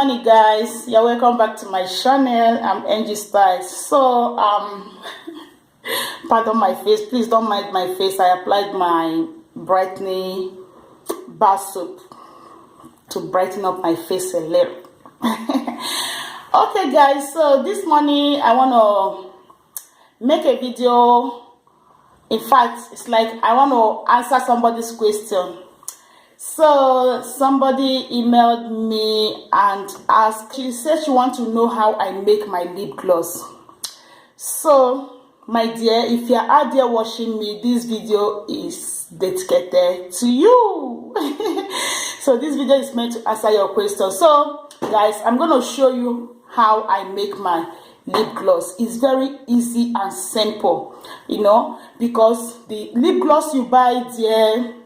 morning, guys. You're welcome back to my channel. I'm Angie Styles. So pardon my face, please don't mind my face. I applied my brightening bar soap to brighten up my face a little. Okay, guys, so this morning I want to make a video. In fact, it's like I want to answer somebody's question. So somebody emailed me and asked, she said she wants to know how I make my lip gloss. So my dear, if you're out there watching me, this video is dedicated to you. So this video is meant to answer your question. So guys, I'm going to show you how I make my lip gloss. It's very easy and simple, you know, because the lip gloss you buy there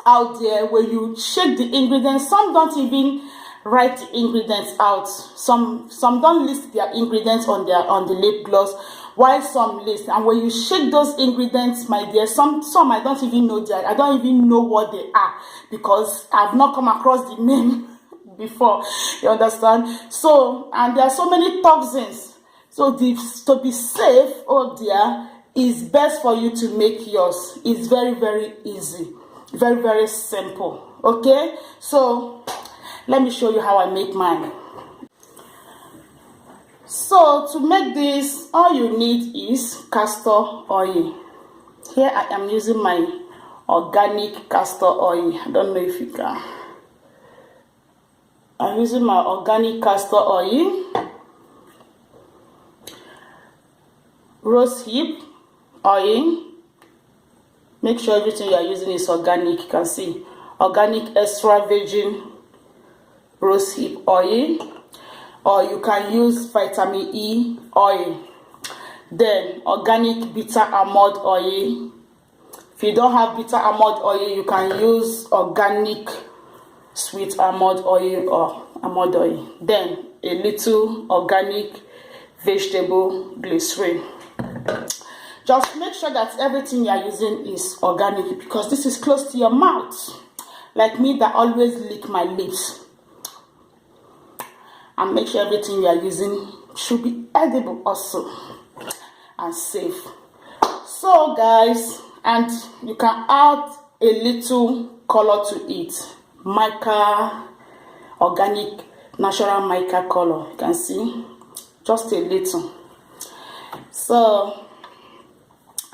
out there, when you check the ingredients, some don't even write the ingredients out. Some don't list their ingredients on the lip gloss, while some list. And when you check those ingredients, my dear, some I don't even know that. I don't even know what they are because I've not come across the name before. You understand? So, and there are so many toxins. So to be safe out there, it's best for you to make yours. It's very, very easy. Very, very simple. Okay, so let me show you how I make mine. So to make this, all you need is castor oil. Here I am using my organic castor oil. I don't know if you can. I'm using my organic castor oil, rosehip oil. Make sure everything you are using is organic. You can see organic extra virgin rosehip oil, or you can use vitamin E oil. Then organic bitter almond oil. If you don't have bitter almond oil, you can use organic sweet almond oil or almond oil. Then a little organic vegetable glycerin. Just make sure that everything you are using is organic, because this is close to your mouth. Like me that always lick my lips. And make sure everything you are using should be edible also and safe. So guys, and you can add a little color to it. Mica, organic, natural mica color. You can see, just a little. So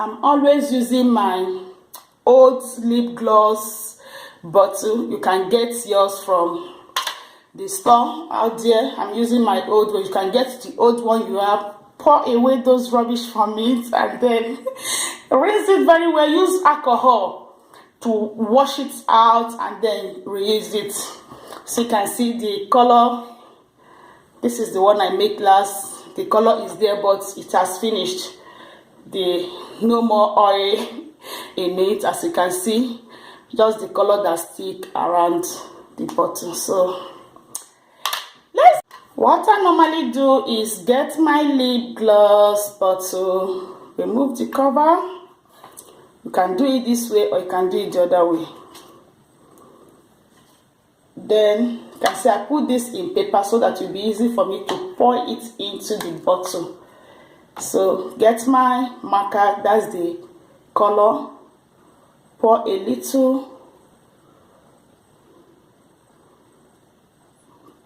I'm always using my old lip gloss bottle. You can get yours from the store out there. I'm using my old one. You can get the old one you have. Pour away those rubbish from it and then rinse it very well. Use alcohol to wash it out and then reuse it. So you can see the color. This is the one I made last. The color is there, but it has finished. No more oil in it, as you can see, just the color that stick around the bottle. So what I normally do is get my lip gloss bottle, remove the cover. You can do it this way or you can do it the other way. Then you can see I put this in paper so that it will be easy for me to pour it into the bottle. So get my marker, that's the color, pour a little,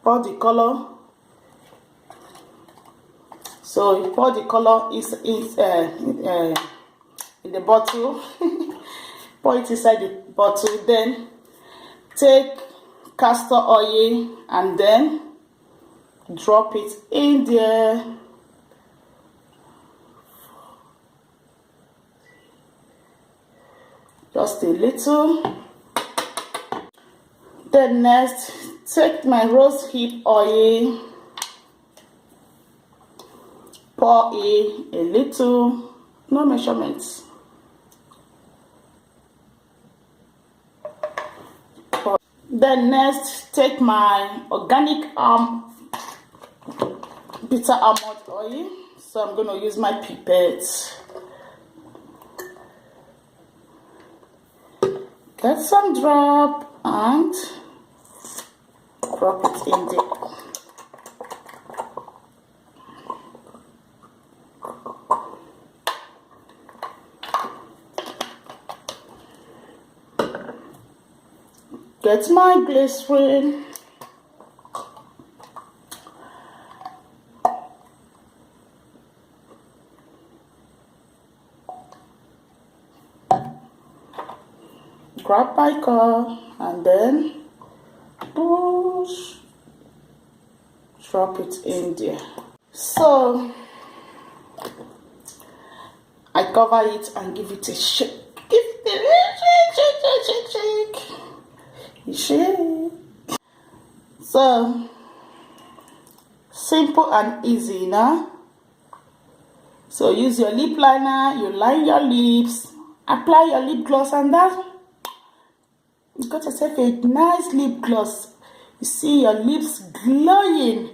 pour the color. So you pour the color in the bottle, pour it inside the bottle, then take castor oil and then drop it in there. Just a little. Then next, take my rosehip oil, pour in a little, no measurements. Then next, take my organic bitter almond oil. So I'm going to use my pipette. Get some drop and drop it in there. get my glycerin. Grab my car and then push, drop it in there. So I cover it and give it a shake. Give it a shake. So simple and easy now. So use your lip liner, you line your lips, apply your lip gloss, and that you got yourself a nice lip gloss. You see your lips glowing,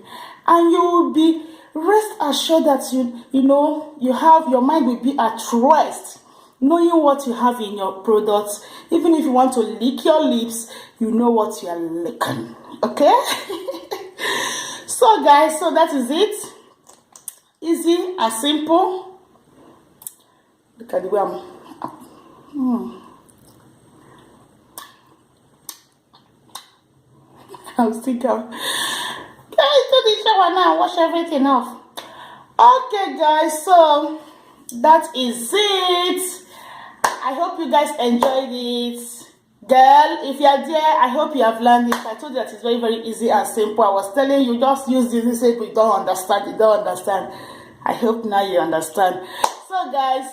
and you will be rest assured that you know you have your mind will be at rest knowing what you have in your products. Even if you want to lick your lips, you know what you are licking. Okay. So guys, so that is it. Easy and simple. Look at the way I'm still going. Guys, do the shower now, wash everything off. Okay guys, so that is it. I hope you guys enjoyed it. Girl, if you are there, I hope you have learned it. I told you that it's very, very easy and simple. I was telling you, just use this. You say, but you don't understand. You don't understand. I hope now you understand. So guys,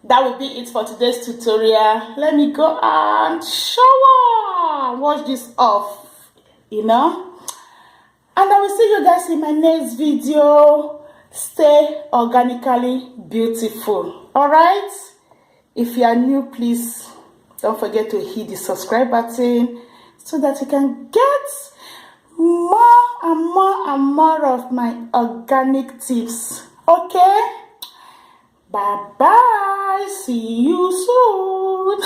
that will be it for today's tutorial. Let me go and shower. Wash this off, you know. And I will see you guys in my next video. Stay organically beautiful. Alright? If you are new, please don't forget to hit the subscribe button so that you can get more and more and more of my organic tips. Okay? Bye bye. See you soon.